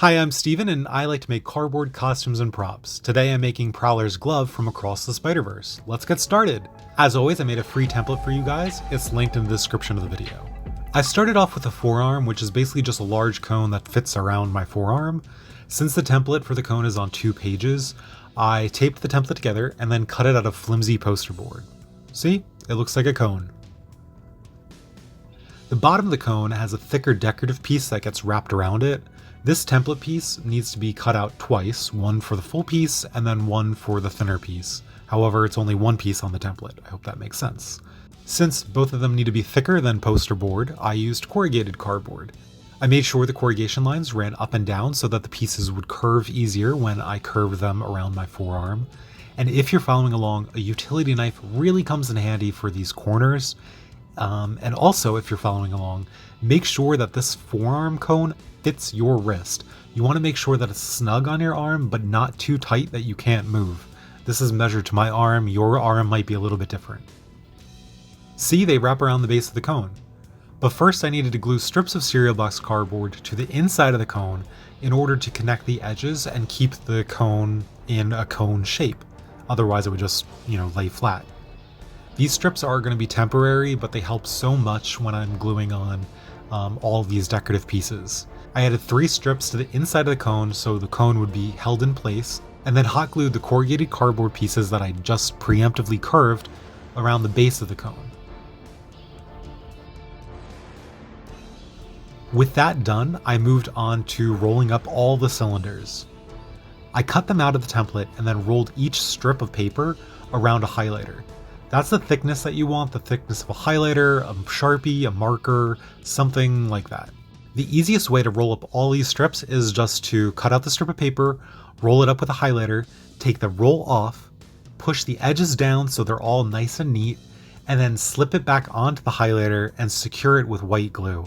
Hi, I'm Steven, and I like to make cardboard costumes and props. Today I'm making Prowler's Glove from Across the Spider-Verse. Let's get started! As always, I made a free template for you guys. It's linked in the description of the video. I started off with a forearm, which is basically just a large cone that fits around my forearm. Since the template for the cone is on 2 pages, I taped the template together and then cut it out of flimsy poster board. See? It looks like a cone. The bottom of the cone has a thicker decorative piece that gets wrapped around it. This template piece needs to be cut out twice, one for the full piece and then one for the thinner piece. However, it's only one piece on the template. I hope that makes sense. Since both of them need to be thicker than poster board, I used corrugated cardboard. I made sure the corrugation lines ran up and down so that the pieces would curve easier when I curved them around my forearm. And if you're following along, a utility knife really comes in handy for these corners. And also, if you're following along, make sure that this forearm cone fits your wrist. You want to make sure that it's snug on your arm, but not too tight that you can't move. This is measured to my arm, your arm might be a little bit different. See, they wrap around the base of the cone. But first I needed to glue strips of cereal box cardboard to the inside of the cone in order to connect the edges and keep the cone in a cone shape. Otherwise it would just, lay flat. These strips are going to be temporary, but they help so much when I'm gluing on all of these decorative pieces. I added 3 strips to the inside of the cone so the cone would be held in place, and then hot glued the corrugated cardboard pieces that I just preemptively curved around the base of the cone. With that done, I moved on to rolling up all the cylinders. I cut them out of the template and then rolled each strip of paper around a highlighter. That's the thickness that you want, the thickness of a highlighter, a Sharpie, a marker, something like that. The easiest way to roll up all these strips is just to cut out the strip of paper, roll it up with a highlighter, take the roll off, push the edges down so they're all nice and neat, and then slip it back onto the highlighter and secure it with white glue.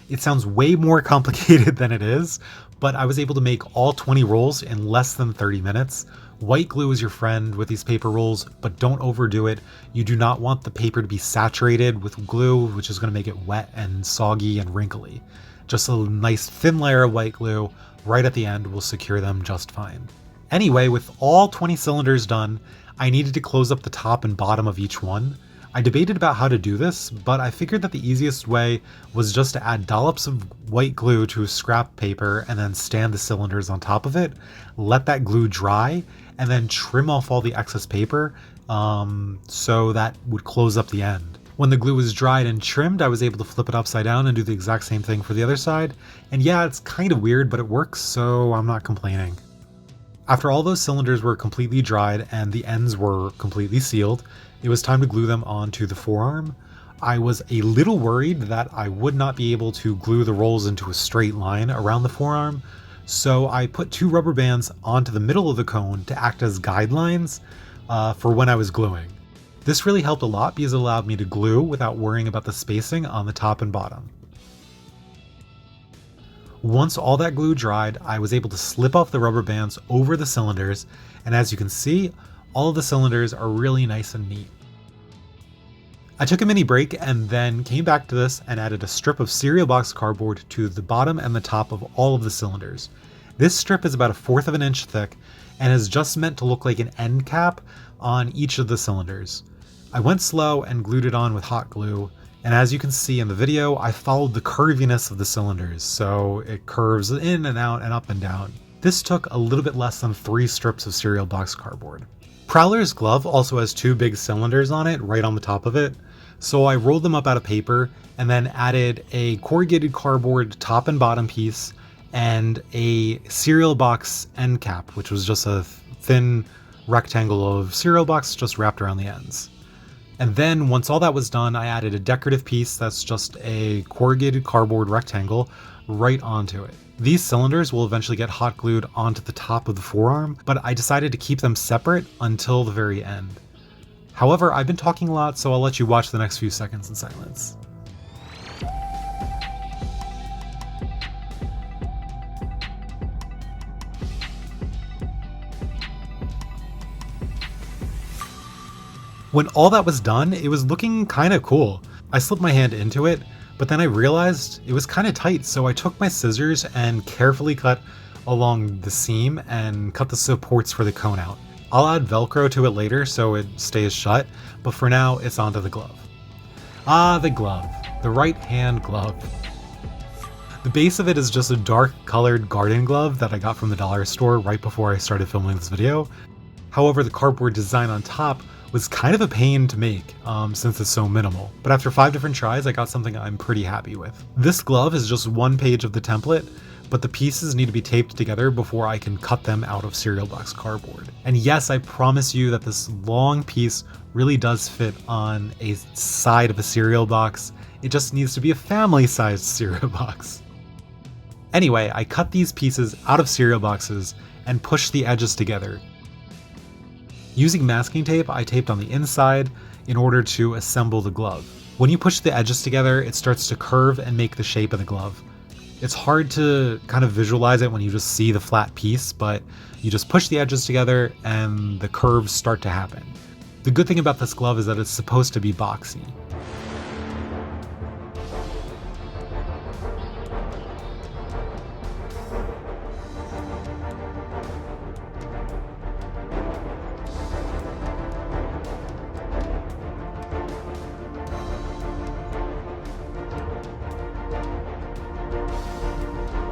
It sounds way more complicated than it is, but I was able to make all 20 rolls in less than 30 minutes. White glue is your friend with these paper rolls, but don't overdo it. You do not want the paper to be saturated with glue, which is going to make it wet and soggy and wrinkly. Just a nice thin layer of white glue right at the end will secure them just fine. Anyway, with all 20 cylinders done, I needed to close up the top and bottom of each one. I debated about how to do this, but I figured that the easiest way was just to add dollops of white glue to scrap paper and then stand the cylinders on top of it, let that glue dry, and then trim off all the excess paper so that would close up the end. When the glue was dried and trimmed, I was able to flip it upside down and do the exact same thing for the other side. And yeah, it's kind of weird, but it works, so I'm not complaining. After all those cylinders were completely dried and the ends were completely sealed, it was time to glue them onto the forearm. I was a little worried that I would not be able to glue the rolls into a straight line around the forearm, so I put 2 rubber bands onto the middle of the cone to act as guidelines for when I was gluing. This really helped a lot because it allowed me to glue without worrying about the spacing on the top and bottom. Once all that glue dried, I was able to slip off the rubber bands over the cylinders, and as you can see, all of the cylinders are really nice and neat. I took a mini break and then came back to this and added a strip of cereal box cardboard to the bottom and the top of all of the cylinders. This strip is about 1/4 of an inch thick and is just meant to look like an end cap on each of the cylinders. I went slow and glued it on with hot glue, and as you can see in the video, I followed the curviness of the cylinders, so it curves in and out and up and down. This took a little bit less than 3 strips of cereal box cardboard. Prowler's Glove also has 2 big cylinders on it, right on the top of it, so I rolled them up out of paper and then added a corrugated cardboard top and bottom piece and a cereal box end cap, which was just a thin rectangle of cereal box just wrapped around the ends. And then once all that was done, I added a decorative piece that's just a corrugated cardboard rectangle right onto it. These cylinders will eventually get hot glued onto the top of the forearm, but I decided to keep them separate until the very end. However, I've been talking a lot, so I'll let you watch the next few seconds in silence. When all that was done, it was looking kind of cool. I slipped my hand into it, but then I realized it was kind of tight, so I took my scissors and carefully cut along the seam and cut the supports for the cone out. I'll add Velcro to it later so it stays shut, but for now it's onto the glove. Ah, the glove. The right hand glove. The base of it is just a dark colored garden glove that I got from the dollar store right before I started filming this video. However, the cardboard design on top was kind of a pain to make since it's so minimal. But after 5 different tries, I got something I'm pretty happy with. This glove is just one page of the template, but the pieces need to be taped together before I can cut them out of cereal box cardboard. And yes, I promise you that this long piece really does fit on a side of a cereal box. It just needs to be a family-sized cereal box. Anyway, I cut these pieces out of cereal boxes and pushed the edges together. Using masking tape, I taped on the inside in order to assemble the glove. When you push the edges together, it starts to curve and make the shape of the glove. It's hard to kind of visualize it when you just see the flat piece, but you just push the edges together and the curves start to happen. The good thing about this glove is that it's supposed to be boxy.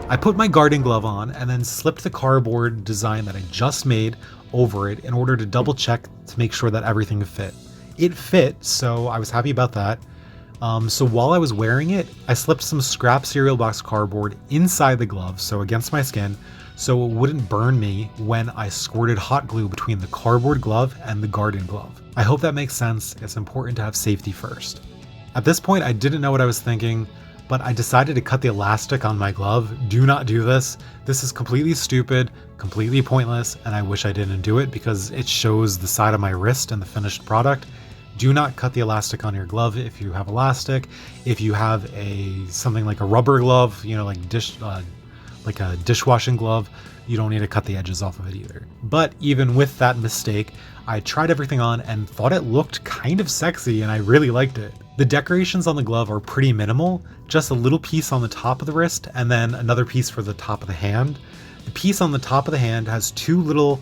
I put my garden glove on and then slipped the cardboard design that I just made over it in order to double check to make sure that everything fit. It fit, so I was happy about that. So while I was wearing it, I slipped some scrap cereal box cardboard inside the glove, so against my skin, so it wouldn't burn me when I squirted hot glue between the cardboard glove and the garden glove. I hope that makes sense. It's important to have safety first. At this point, I didn't know what I was thinking, but I decided to cut the elastic on my glove. Do not do this. This is completely stupid, completely pointless, and I wish I didn't do it because it shows the side of my wrist and the finished product. Do not cut the elastic on your glove if you have elastic. If you have something like a rubber glove, like a dishwashing glove, you don't need to cut the edges off of it either. But even with that mistake, I tried everything on and thought it looked kind of sexy and I really liked it. The decorations on the glove are pretty minimal, just a little piece on the top of the wrist and then another piece for the top of the hand. The piece on the top of the hand has 2 little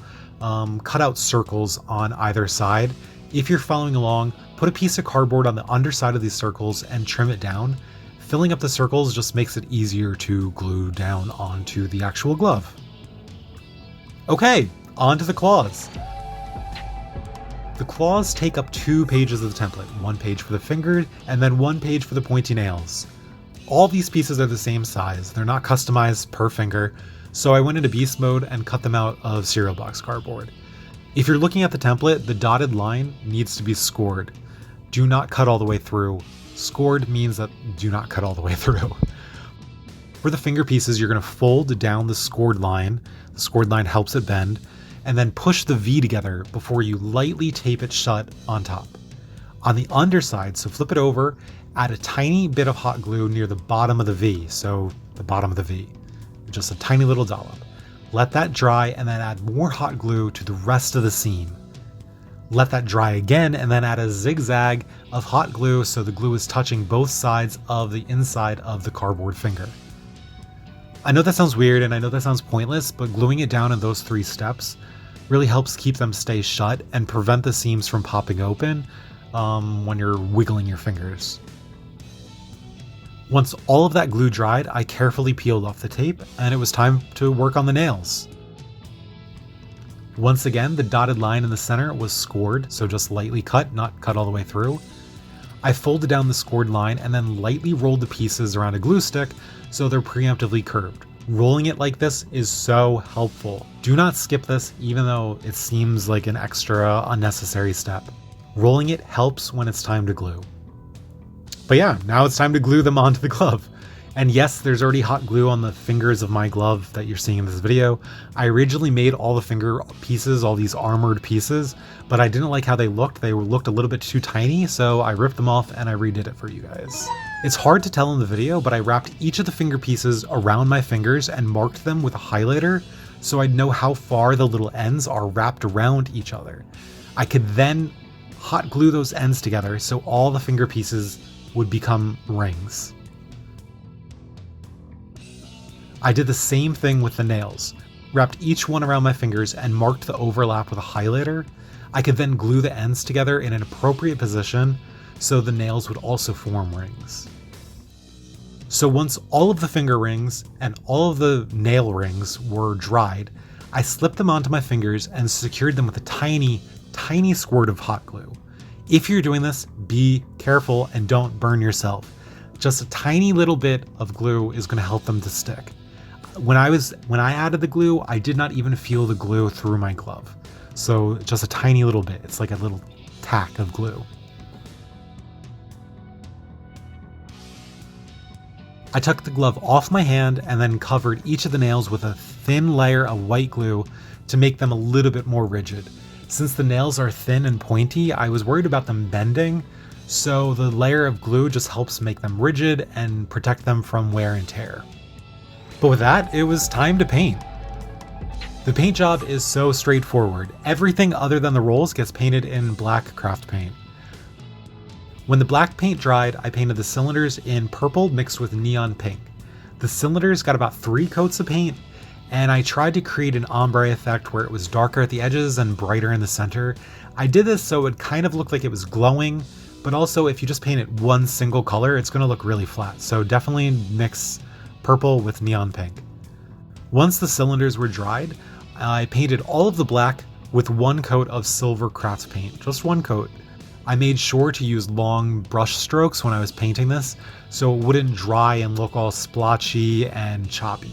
cutout circles on either side. If you're following along, put a piece of cardboard on the underside of these circles and trim it down. Filling up the circles just makes it easier to glue down onto the actual glove. Okay, on to the claws. The claws take up 2 pages of the template, 1 page for the fingered and then 1 page for the pointy nails. All these pieces are the same size, they're not customized per finger, so I went into beast mode and cut them out of cereal box cardboard. If you're looking at the template, the dotted line needs to be scored. Do not cut all the way through. Scored means that do not cut all the way through. For the finger pieces, you're going to fold down the scored line. The scored line helps it bend, and then push the V together before you lightly tape it shut on top. On the underside, so flip it over, add a tiny bit of hot glue near the bottom of the V, so the bottom of the V. Just a tiny little dollop. Let that dry and then add more hot glue to the rest of the seam. Let that dry again and then add a zigzag of hot glue so the glue is touching both sides of the inside of the cardboard finger. I know that sounds weird and I know that sounds pointless, but gluing it down in those 3 steps really helps keep them stay shut and prevent the seams from popping open when you're wiggling your fingers. Once all of that glue dried, I carefully peeled off the tape and it was time to work on the nails. Once again, the dotted line in the center was scored, so just lightly cut, not cut all the way through. I folded down the scored line and then lightly rolled the pieces around a glue stick so they're preemptively curved. Rolling it like this is so helpful. Do not skip this even though it seems like an extra unnecessary step. Rolling it helps when it's time to glue. But yeah, now it's time to glue them onto the glove. And yes, there's already hot glue on the fingers of my glove that you're seeing in this video. I originally made all the finger pieces, all these armored pieces, but I didn't like how they looked. They looked a little bit too tiny, so I ripped them off and I redid it for you guys. It's hard to tell in the video, but I wrapped each of the finger pieces around my fingers and marked them with a highlighter so I'd know how far the little ends are wrapped around each other. I could then hot glue those ends together so all the finger pieces would become rings. I did the same thing with the nails. wrapped each one around my fingers and marked the overlap with a highlighter, I could then glue the ends together in an appropriate position so the nails would also form rings. So once all of the finger rings and all of the nail rings were dried, I slipped them onto my fingers and secured them with a tiny, tiny squirt of hot glue. If you're doing this, be careful and don't burn yourself. Just a tiny little bit of glue is going to help them to stick. When I added the glue, I did not even feel the glue through my glove. So just a tiny little bit. It's like a little tack of glue. I took the glove off my hand and then covered each of the nails with a thin layer of white glue to make them a little bit more rigid. Since the nails are thin and pointy, I was worried about them bending, so the layer of glue just helps make them rigid and protect them from wear and tear. But with that, it was time to paint. The paint job is so straightforward. Everything other than the rolls gets painted in black craft paint. When the black paint dried, I painted the cylinders in purple mixed with neon pink. The cylinders got about 3 coats of paint, and I tried to create an ombre effect where it was darker at the edges and brighter in the center. I did this so it kind of looked like it was glowing, but also if you just paint it one single color, it's going to look really flat. So definitely mix purple with neon pink. Once the cylinders were dried, I painted all of the black with 1 coat of silver craft paint, just 1 coat. I made sure to use long brush strokes when I was painting this, so it wouldn't dry and look all splotchy and choppy.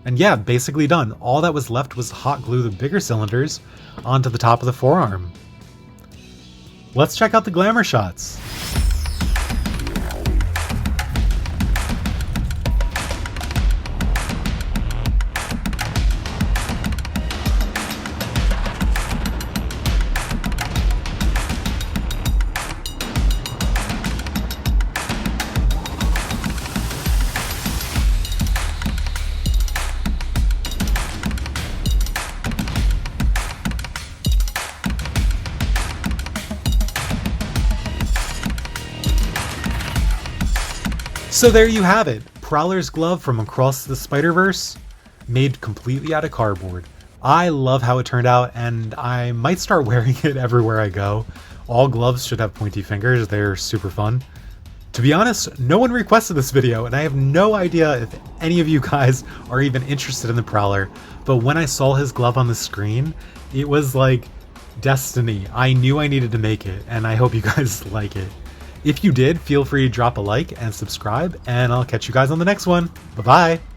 And yeah, basically done. All that was left was hot glue the bigger cylinders onto the top of the forearm. Let's check out the glamour shots. So there you have it, Prowler's Glove from Across the Spider-Verse, made completely out of cardboard. I love how it turned out, and I might start wearing it everywhere I go. All gloves should have pointy fingers, they're super fun. To be honest, no one requested this video, and I have no idea if any of you guys are even interested in the Prowler, but when I saw his glove on the screen, it was like destiny. I knew I needed to make it, and I hope you guys like it. If you did, feel free to drop a like and subscribe, and I'll catch you guys on the next one. Bye-bye!